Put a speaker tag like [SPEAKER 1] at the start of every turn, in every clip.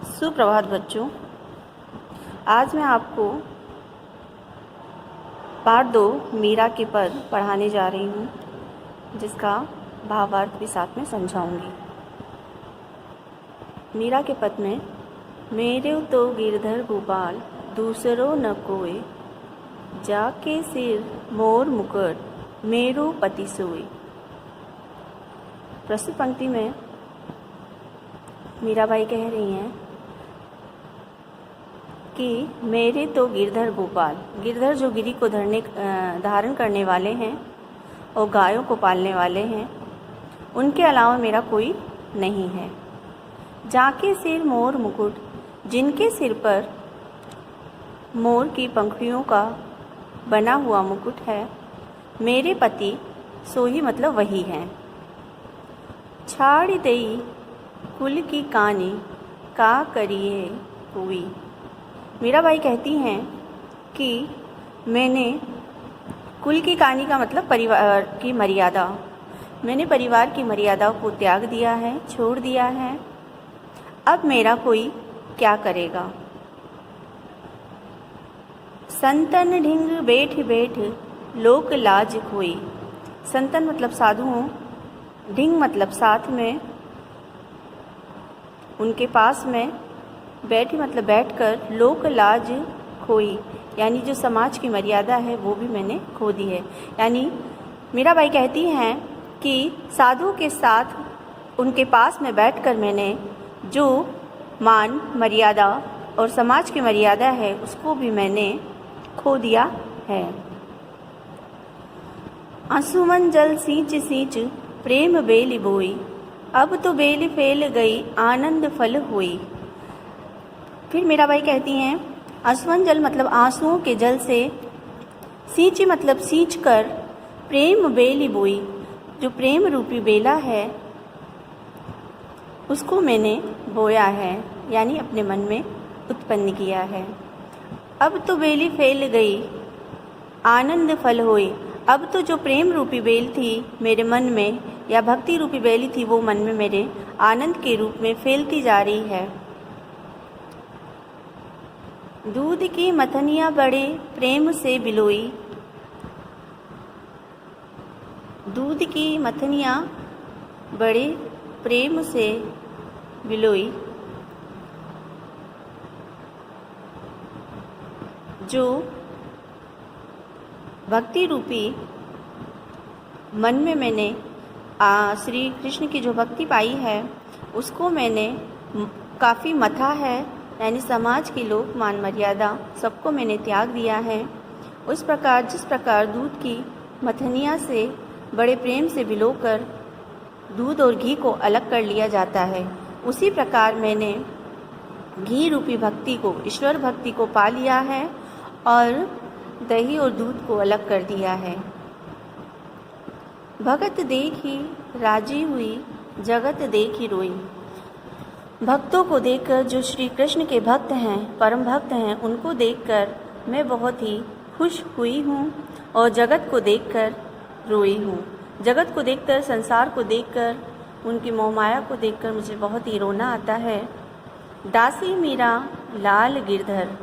[SPEAKER 1] सुप्रभात बच्चों। आज मैं आपको पाठ 2 मीरा के पद पढ़ाने जा रही हूँ, जिसका भावार्थ भी साथ में समझाऊंगी। मीरा के पद में मेरे तो गिरधर गोपाल दूसरो न कोई, जाके सिर मोर मुकुट मेरो पति सोई। प्रस्तुत पंक्ति में मीराबाई कह रही हैं कि मेरे तो गिरधर गोपाल, गिरधर जो गिरी को धारण करने वाले हैं और गायों को पालने वाले हैं, उनके अलावा मेरा कोई नहीं है। जाके सिर मोर मुकुट, जिनके सिर पर मोर की पंखुड़ियों का बना हुआ मुकुट है, मेरे पति सोही मतलब वही हैं। छाड़ दई कुल की कानी का करिए कोई। मीराबाई कहती हैं कि मैंने कुल की कहानी का मतलब परिवार की मर्यादा, मैंने परिवार की मर्यादा को त्याग दिया है, छोड़ दिया है। अब मेरा कोई क्या करेगा। संतन ढिंग बैठ बैठ लोक लाज खोई। संतन मतलब साधुओं, ढिंग मतलब साथ में, उनके पास में, बैठी मतलब बैठकर, लोक लाज खोई यानी जो समाज की मर्यादा है वो भी मैंने खो दी है। यानी मीराबाई कहती हैं कि साधुओं के साथ उनके पास में बैठकर मैंने जो मान मर्यादा और समाज की मर्यादा है उसको भी मैंने खो दिया है। आंसुमन जल सींच सींच प्रेम बेली बोई, अब तो बेली फैल गई आनंद फल हुई। फिर मीराबाई कहती हैं आंसुमन जल मतलब आंसुओं के जल से, सींची मतलब सींच कर, प्रेम बेली बोई जो प्रेम रूपी बेला है उसको मैंने बोया है यानी अपने मन में उत्पन्न किया है। अब तो बेली फैल गई आनंद फल हुई, अब तो जो प्रेम रूपी बेल थी मेरे मन में या भक्ति रूपी बेली थी वो मन में मेरे आनंद के रूप में फैलती जा रही है। दूध की मथनियाँ बड़े प्रेम से बिलोई, दूध की मथनियाँ बड़े प्रेम से बिलोई, जो भक्ति रूपी मन में मैंने श्री कृष्ण की जो भक्ति पाई है उसको मैंने काफ़ी मथा है, यानी समाज की लोक मान मर्यादा सबको मैंने त्याग दिया है। उस प्रकार जिस प्रकार दूध की मथनिया से बड़े प्रेम से भिगोकर दूध और घी को अलग कर लिया जाता है, उसी प्रकार मैंने घी रूपी भक्ति को, ईश्वर भक्ति को पा लिया है और दही और दूध को अलग कर दिया है। भगत देखी राजी हुई, जगत देखी रोई। भक्तों को देखकर, जो श्री कृष्ण के भक्त हैं, परम भक्त हैं, उनको देखकर मैं बहुत ही खुश हुई हूँ और जगत को देखकर रोई हूँ। जगत को देखकर, संसार को देखकर, उनकी मोहमाया को देखकर मुझे बहुत ही रोना आता है। दासी मीरा लाल गिरधर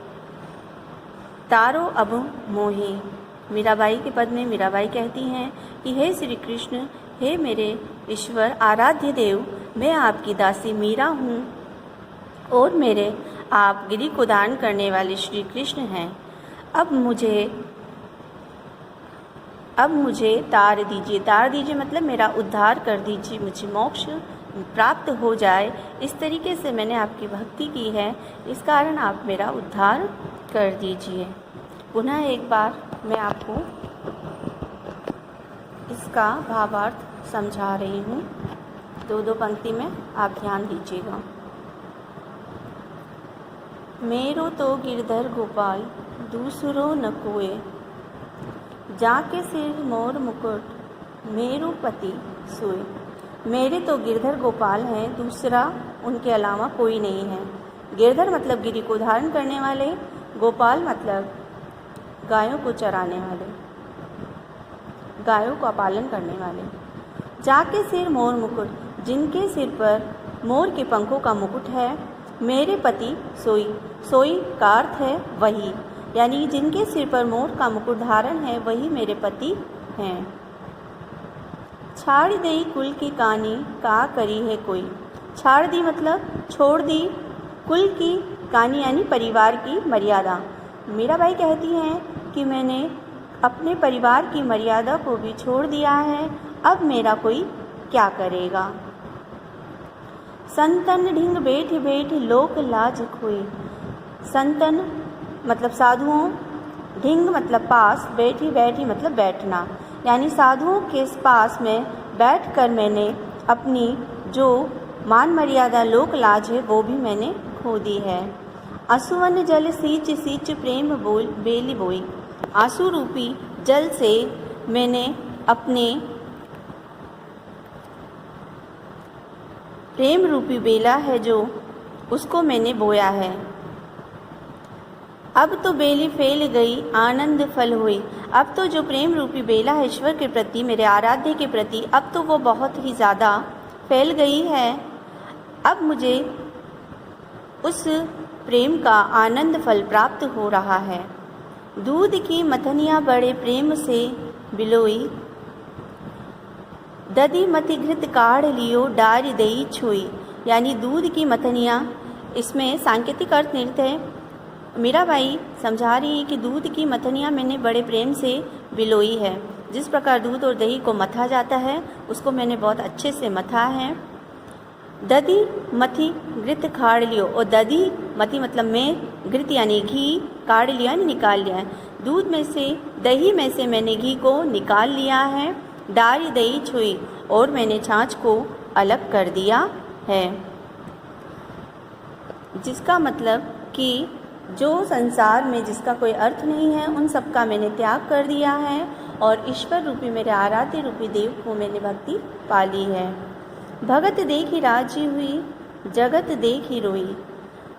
[SPEAKER 1] तारो अब मोही। मीराबाई के पद में मीराबाई कहती हैं कि हे श्री कृष्ण, हे मेरे ईश्वर आराध्य देव, मैं आपकी दासी मीरा हूँ और मेरे आप गिरी को दान करने वाले श्री कृष्ण हैं। अब मुझे तार दीजिए। तार दीजिए मतलब मेरा उद्धार कर दीजिए, मुझे मोक्ष प्राप्त हो जाए। इस तरीके से मैंने आपकी भक्ति की है, इस कारण आप मेरा उद्धार कर दीजिए। पुनः एक बार मैं आपको इसका भावार्थ समझा रही हूँ, दो पंक्ति में आप ध्यान दीजिएगा। मेरो तो गिरधर गोपाल दूसरो न कोय, जाके सिर मोर मुकुट मेरो पति सोए। मेरे तो गिरधर गोपाल हैं, दूसरा उनके अलावा कोई नहीं है। गिरधर मतलब गिरी को धारण करने वाले, गोपाल मतलब गायों को चराने वाले, गायों का पालन करने वाले। जाके सिर मोर मुकुट, जिनके सिर पर मोर के पंखों का मुकुट है, मेरे पति सोई। सोई का अर्थ है वही, यानी जिनके सिर पर मोर का मुकुट धारण है वही मेरे पति हैं। छाड़ दई कुल की कहानी का करी है कोई। छाड़ दी मतलब छोड़ दी, कुल की कहानी यानी परिवार की मर्यादा। मीराबाई कहती हैं कि मैंने अपने परिवार की मर्यादा को भी छोड़ दिया है, अब मेरा कोई क्या करेगा। संतन ढिंग बैठ बैठ लोक लाज खोई। संतन मतलब साधुओं, ढिंग मतलब पास, बैठी बैठी मतलब बैठना, यानी साधुओं के पास में बैठकर मैंने अपनी जो मान मर्यादा लोक लाज है वो भी मैंने खो दी है। आंसुवन जल सींच सींच प्रेम बोल बेली बोई। आंसू रूपी जल से मैंने अपने प्रेम रूपी बेला है जो उसको मैंने बोया है। अब तो बेली फैल गई आनंद फल हुई। अब तो जो प्रेम रूपी बेला है ईश्वर के प्रति, मेरे आराध्य के प्रति, अब तो वो बहुत ही ज़्यादा फैल गई है। अब मुझे उस प्रेम का आनंद फल प्राप्त हो रहा है। दूध की मथनियाँ बड़े प्रेम से बिलोई। दधी मथि घृत काढ़ लियो डार दई छोई, यानी दूध की मथनियाँ, इसमें सांकेतिक अर्थ निहित है। मीराबाई समझा रही है कि दूध की मथनियाँ मैंने बड़े प्रेम से बिलोई है। जिस प्रकार दूध और दही को मथा जाता है उसको मैंने बहुत अच्छे से मथा है। दधी मथी घृत काढ़ लियो, और दधी मथी मतलब में, घृत यानी घी, काढ़ लिया यानी निकाल लिया है। दूध में से, दही में से मैंने घी को निकाल लिया है। डारी दही छुई, और मैंने छाछ को अलग कर दिया है। जिसका मतलब कि जो संसार में जिसका कोई अर्थ नहीं है उन सब का मैंने त्याग कर दिया है, और ईश्वर रूपी मेरे आराध्य रूपी देव को मैंने भक्ति पाली है। भगत देखी राजी हुई, जगत देखी रोई,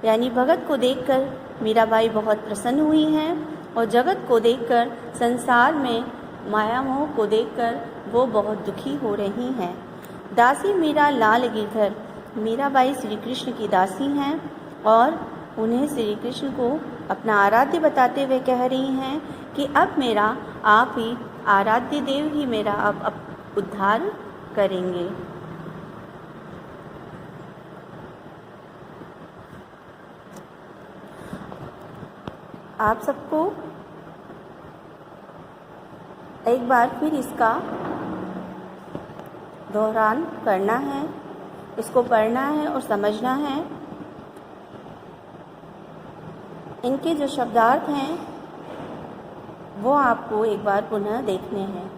[SPEAKER 1] यानी भगत को देखकर मीराबाई बहुत प्रसन्न हुई हैं, और जगत को देखकर, संसार में माया मोह को देखकर वो बहुत दुखी हो रही हैं। दासी मीरा लाल गिरधर। मीराबाई श्री कृष्ण की दासी हैं और उन्हें श्री कृष्ण को अपना आराध्य बताते हुए कह रही हैं कि अब मेरा आप ही, आराध्य देव ही मेरा अब उद्धार करेंगे। आप सबको एक बार फिर इसका दोहरान करना है, इसको पढ़ना है और समझना है। इनके जो शब्दार्थ हैं वो आपको एक बार पुनः देखने हैं।